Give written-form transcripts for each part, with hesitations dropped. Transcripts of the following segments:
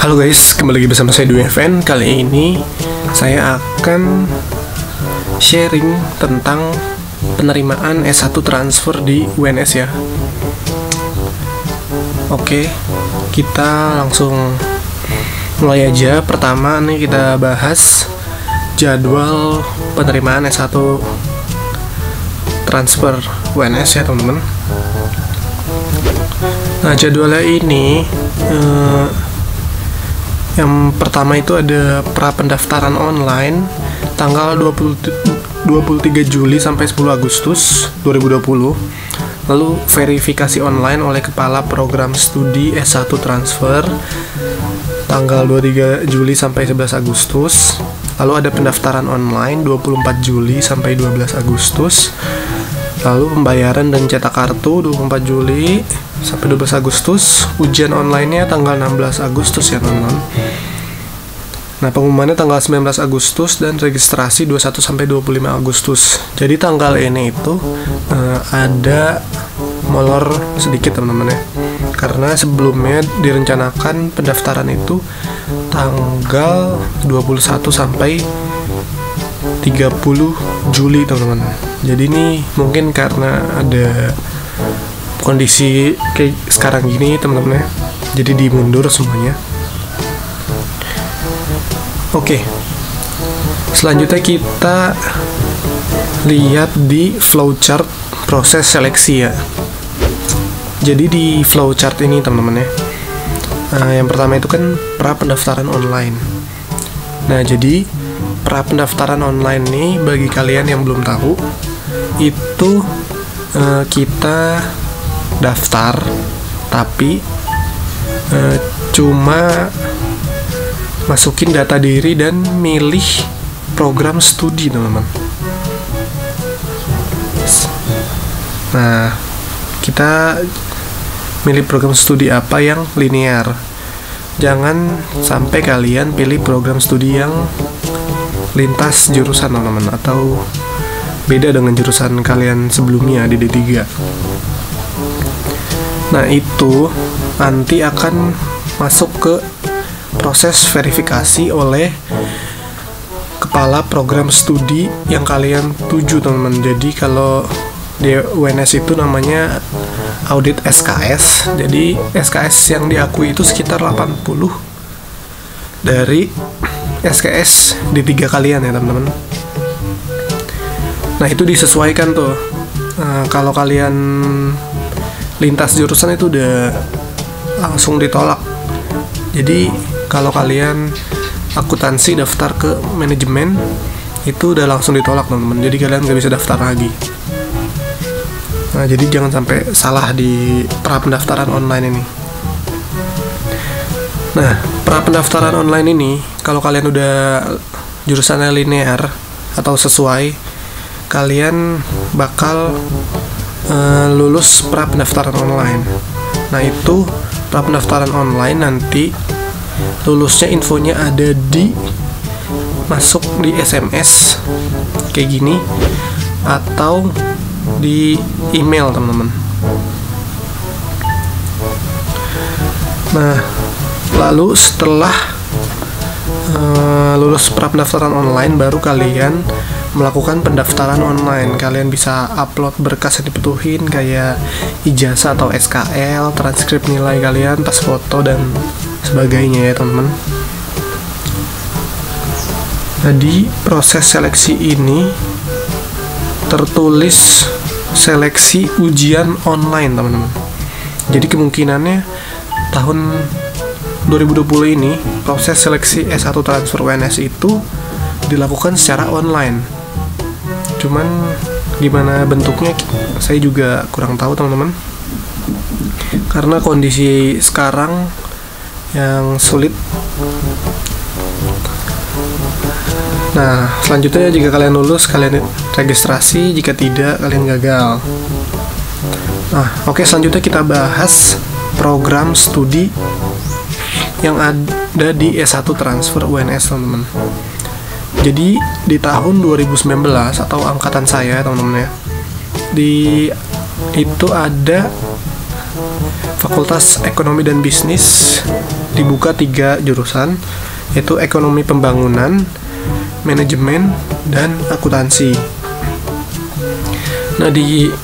Halo guys, kembali lagi bersama saya Dwi FN. Kali ini saya akan sharing tentang penerimaan S1 transfer di UNS ya. Oke, kita langsung mulai aja. Pertama nih kita bahas jadwal penerimaan S1 transfer UNS ya teman-teman. Nah, jadwalnya ini yang pertama itu ada pra pendaftaran online tanggal 23 Juli sampai 10 Agustus 2020. Lalu verifikasi online oleh Kepala Program Studi S1 Transfer tanggal 23 Juli sampai 11 Agustus. Lalu ada pendaftaran online 24 Juli sampai 12 Agustus. Lalu pembayaran dan cetak kartu 24 Juli sampai 12 Agustus. Ujian online-nya tanggal 16 Agustus ya teman-teman. Nah, pengumumannya tanggal 19 Agustus dan registrasi 21 sampai 25 Agustus. Jadi tanggal ini itu ada molor sedikit teman-teman ya. Karena sebelumnya direncanakan pendaftaran itu tanggal 21 sampai 30 Juli teman-teman. Jadi ini mungkin karena ada kondisi kayak sekarang gini teman-teman ya, jadi dimundur semuanya. Oke, selanjutnya kita lihat di flowchart proses seleksi ya. Jadi di flowchart ini teman-teman ya, yang pertama itu kan pra pendaftaran online. Nah, jadi pra pendaftaran online nih bagi kalian yang belum tahu, itu kita daftar tapi cuma masukin data diri dan milih program studi teman-teman. Nah, kita milih program studi apa yang linear. Jangan sampai kalian pilih program studi yang lintas jurusan teman-teman, atau beda dengan jurusan kalian sebelumnya di D3. Nah, itu nanti akan masuk ke proses verifikasi oleh Kepala Program Studi yang kalian tuju teman-teman. Jadi kalau di UNS itu namanya audit SKS. Jadi SKS yang diakui itu sekitar 80 dari SKS di 3 kalian ya teman-teman. Nah, itu disesuaikan tuh. Kalau kalian lintas jurusan itu udah langsung ditolak. Jadi kalau kalian akuntansi daftar ke manajemen itu udah langsung ditolak teman-teman. Jadi kalian nggak bisa daftar lagi. Nah, jadi jangan sampai salah di pra pendaftaran online ini. Nah, pra pendaftaran online ini kalau kalian udah jurusannya linear atau sesuai, kalian bakal lulus pra pendaftaran online. Nah, itu pra pendaftaran online nanti lulusnya infonya ada di masuk di SMS kayak gini atau di email teman-teman. Nah, lalu setelah lulus pra pendaftaran online baru kalian melakukan pendaftaran online. Kalian bisa upload berkas yang dibutuhin kayak ijazah atau SKL, transkrip nilai kalian, pas foto dan sebagainya ya teman-teman. Jadi proses seleksi ini tertulis seleksi ujian online teman-teman. Jadi kemungkinannya tahun 2020 ini proses seleksi S1 transfer UNS itu dilakukan secara online. Cuman gimana bentuknya saya juga kurang tahu teman-teman, karena kondisi sekarang yang sulit. Nah, selanjutnya jika kalian lulus, kalian registrasi. Jika tidak, kalian gagal. Nah, oke, selanjutnya kita bahas program studi yang ada di S1 transfer UNS teman-teman. Jadi di tahun 2019 atau angkatan saya teman-teman ya, itu ada Fakultas Ekonomi dan Bisnis dibuka 3 jurusan, yaitu ekonomi pembangunan, manajemen, dan akuntansi. Nah,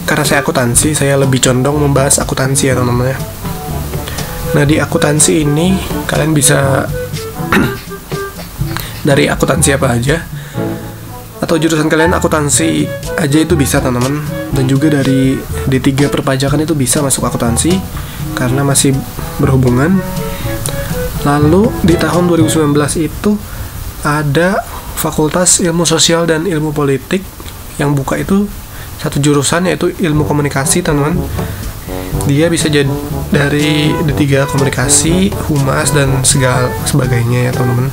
karena saya akuntansi, saya lebih condong membahas akuntansi ya teman-teman ya. Nah, di akuntansi ini kalian bisa dari akuntansi apa aja, atau jurusan kalian akuntansi aja itu bisa teman-teman, dan juga dari D3 perpajakan itu bisa masuk akuntansi karena masih berhubungan. Lalu di tahun 2019 itu ada Fakultas Ilmu Sosial dan Ilmu Politik yang buka itu 1 jurusan, yaitu ilmu komunikasi teman-teman. Dia bisa jadi dari D3 komunikasi, humas, dan segala sebagainya ya teman-teman.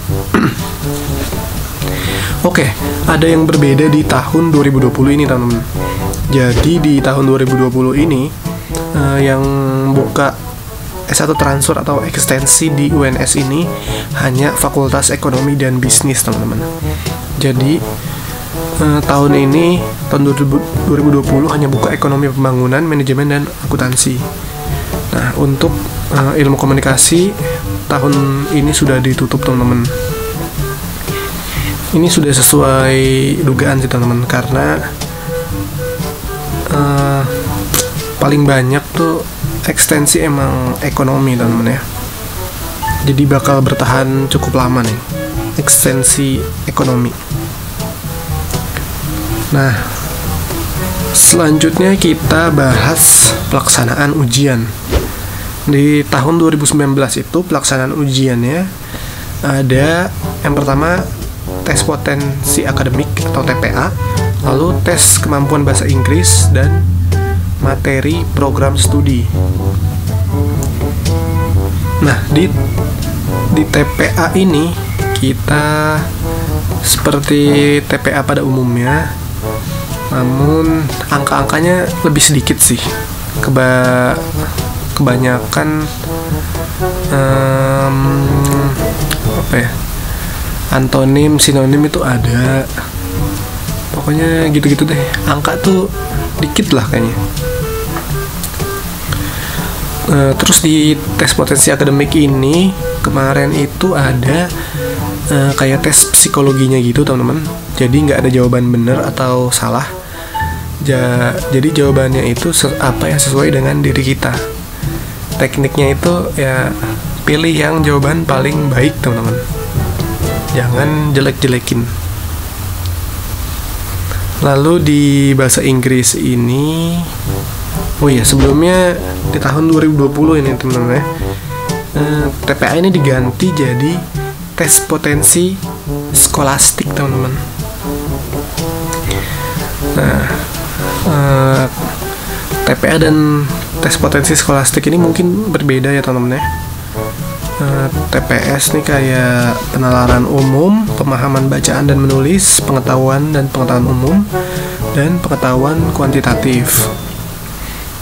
Oke, ada yang berbeda di tahun 2020 ini teman-teman. Jadi di tahun 2020 ini yang buka S1 transfer atau ekstensi di UNS ini hanya Fakultas Ekonomi dan Bisnis teman-teman. Jadi tahun ini, tahun 2020 hanya buka ekonomi pembangunan, manajemen, dan akuntansi. Nah, untuk ilmu komunikasi tahun ini sudah ditutup teman-teman. Ini sudah sesuai dugaan sih teman-teman, karena paling banyak tuh ekstensi emang ekonomi teman-teman ya. Jadi bakal bertahan cukup lama nih ekstensi ekonomi. Nah, selanjutnya kita bahas pelaksanaan ujian. Di tahun 2019 itu pelaksanaan ujiannya ada yang pertama tes potensi akademik atau TPA, lalu tes kemampuan bahasa Inggris, dan materi program studi. Nah, di TPA ini kita seperti TPA pada umumnya, namun angka-angkanya lebih sedikit sih. Kebanyakan antonim, sinonim itu ada. Pokoknya gitu-gitu deh. Angka tuh dikit lah kayaknya. Terus di tes potensi akademik ini kemarin itu ada kayak tes psikologinya gitu teman-teman. Jadi nggak ada jawaban benar atau salah. Jadi jawabannya itu apa yang sesuai dengan diri kita. Tekniknya itu ya pilih yang jawaban paling baik teman-teman. Jangan jelek-jelekin. Lalu di bahasa Inggris ini, oh iya, sebelumnya di tahun 2020 ini teman-teman ya, TPA ini diganti jadi tes potensi skolastik teman-teman. Nah, TPA dan tes potensi skolastik ini mungkin berbeda ya teman-teman ya. TPS nih kayak penalaran umum, pemahaman bacaan dan menulis, pengetahuan umum, dan pengetahuan kuantitatif.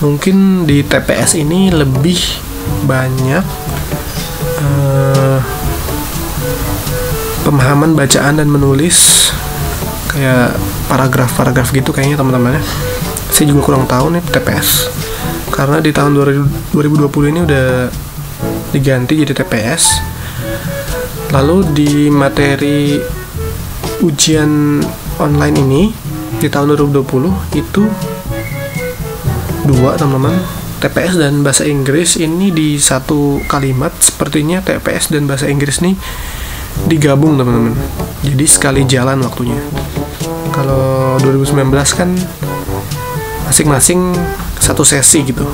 Mungkin di TPS ini lebih banyak pemahaman bacaan dan menulis, kayak paragraf-paragraf gitu kayaknya teman-teman ya. Saya juga kurang tahu nih TPS, karena di tahun 2020 ini udah diganti jadi TPS. Lalu di materi ujian online ini di tahun 2020 itu 2 teman-teman, TPS dan bahasa Inggris. Ini di satu kalimat, sepertinya TPS dan bahasa Inggris nih digabung teman-teman, jadi sekali jalan waktunya. Kalau 2019 kan masing-masing satu sesi gitu.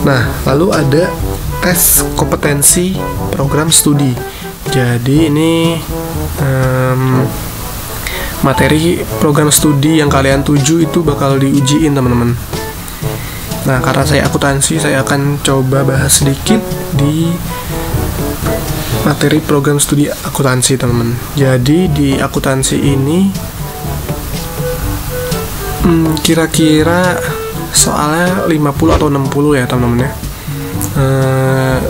Nah, lalu ada tes kompetensi program studi. Jadi ini materi program studi yang kalian tuju itu bakal diujiin teman-teman. Nah, karena saya akuntansi, saya akan coba bahas sedikit di materi program studi akuntansi teman-teman. Jadi di akuntansi ini kira-kira soalnya 50 atau 60 ya teman-teman ya.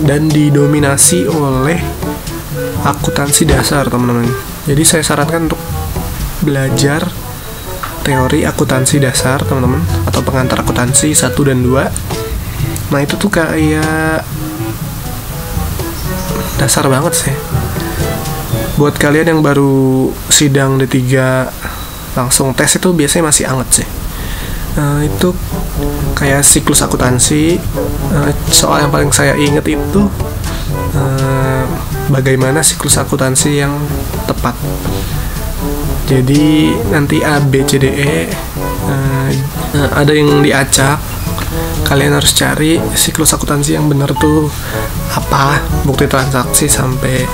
Dan didominasi oleh akuntansi dasar teman-teman. Jadi saya sarankan untuk belajar teori akuntansi dasar teman-teman, atau pengantar akuntansi 1 dan 2. Nah, itu tuh kayak dasar banget sih. Buat kalian yang baru sidang D3 langsung tes itu biasanya masih anget sih. Itu kayak siklus akuntansi. Soal yang paling saya inget itu bagaimana siklus akuntansi yang tepat. Jadi nanti A, B, C, D, E ada yang diacak. Kalian harus cari siklus akuntansi yang benar tuh apa, bukti transaksi sampai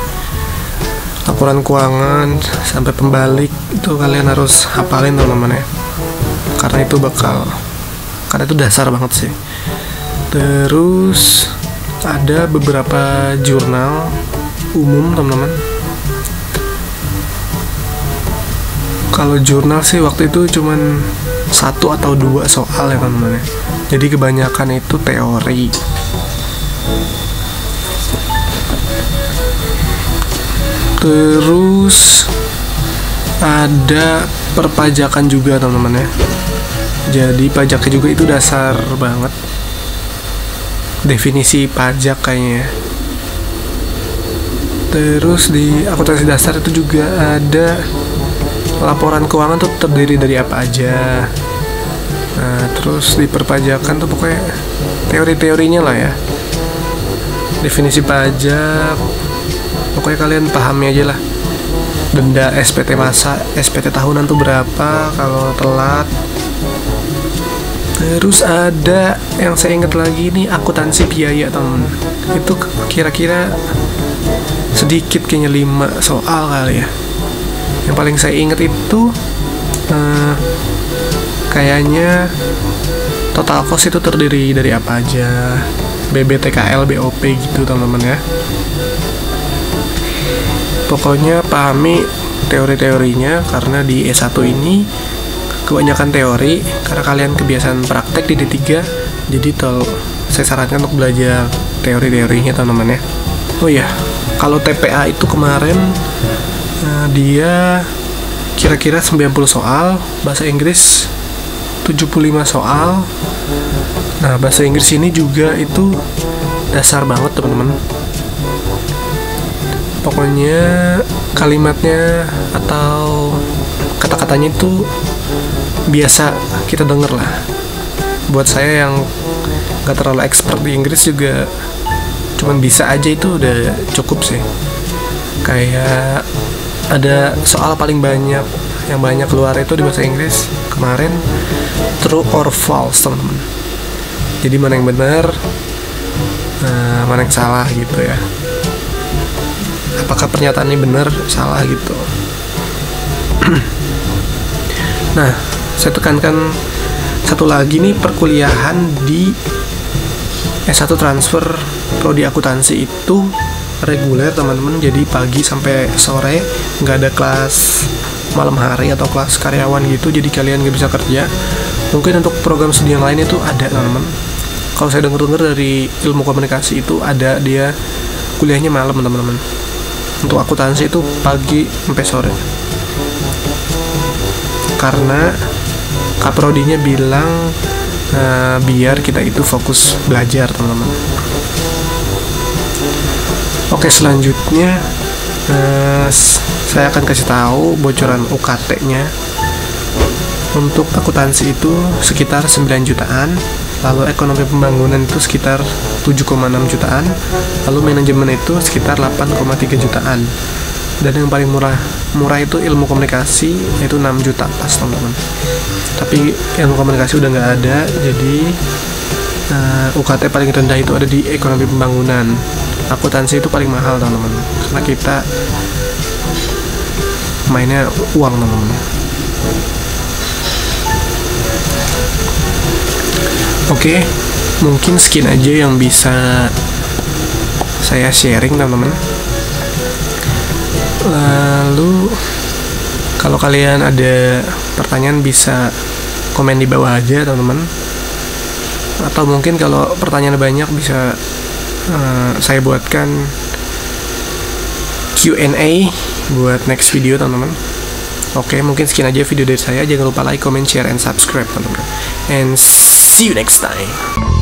laporan keuangan sampai pembalik, itu kalian harus hafalin teman-teman ya. Karena itu dasar banget sih. Terus ada beberapa jurnal umum teman-teman. Kalau jurnal sih waktu itu cuman 1 atau 2 soal ya teman-teman ya. Jadi kebanyakan itu teori. Terus ada perpajakan juga teman-teman ya. Jadi pajaknya juga itu dasar banget. Definisi pajak kayaknya. Terus di akuntansi dasar itu juga ada laporan keuangan tuh terdiri dari apa aja. Nah, terus di perpajakan tuh pokoknya teori-teorinya lah ya. Definisi pajak, pokoknya kalian pahami aja lah. Denda SPT masa, SPT tahunan tuh berapa kalau telat. Terus ada yang saya ingat lagi nih, akuntansi biaya teman. Itu kira-kira sedikit kayaknya 5 soal kali ya. Yang paling saya ingat itu kayaknya total cost itu terdiri dari apa aja, BBTKL, BOP gitu teman-teman ya. Pokoknya pahami teori-teorinya, karena di S1 ini kebanyakan teori, karena kalian kebiasaan praktek di D3, jadi saya sarankan untuk belajar teori-teorinya teman-teman ya. Oh iya, kalau TPA itu kemarin dia kira-kira 90 soal, bahasa Inggris 75 soal. Nah, bahasa Inggris ini juga itu dasar banget teman-teman. Pokoknya kalimatnya atau kata-katanya itu biasa kita denger lah. Buat saya yang gak terlalu expert di Inggris juga cuman bisa aja itu udah cukup sih. Kayak ada soal paling banyak yang banyak keluar itu di bahasa Inggris kemarin, true or false teman-teman. Jadi mana yang benar, mana yang salah gitu ya. Apakah pernyataan ini benar, salah gitu. Nah, saya tekankan satu lagi nih, perkuliahan di S1 transfer prodi akuntansi itu reguler teman-teman. Jadi pagi sampai sore, nggak ada kelas malam hari atau kelas karyawan gitu. Jadi kalian nggak bisa kerja. Mungkin untuk program studi yang lain itu ada teman-teman. Kalau saya dengar dari ilmu komunikasi itu ada, dia kuliahnya malam teman-teman. Untuk akuntansi itu pagi sampai sore. Karena kaprodinya bilang biar kita itu fokus belajar teman-teman. Oke, selanjutnya saya akan kasih tahu bocoran UKT-nya. Untuk akuntansi itu sekitar 9 jutaan, lalu ekonomi pembangunan itu sekitar 7,6 jutaan, lalu manajemen itu sekitar 8,3 jutaan. Dan yang paling murah itu ilmu komunikasi, yaitu 6 juta pas teman-teman. Tapi ilmu komunikasi udah nggak ada, jadi UKT paling rendah itu ada di ekonomi pembangunan. Akuntansi itu paling mahal teman-teman, karena kita mainnya uang teman-teman. Oke, mungkin sekian aja yang bisa saya sharing teman-teman. Lalu kalau kalian ada pertanyaan bisa komen di bawah aja teman-teman. Atau mungkin kalau pertanyaan banyak bisa saya buatkan Q&A buat next video teman-teman. Oke, mungkin sekian aja video dari saya. Jangan lupa like, comment, share, and subscribe teman-teman. And see you next time.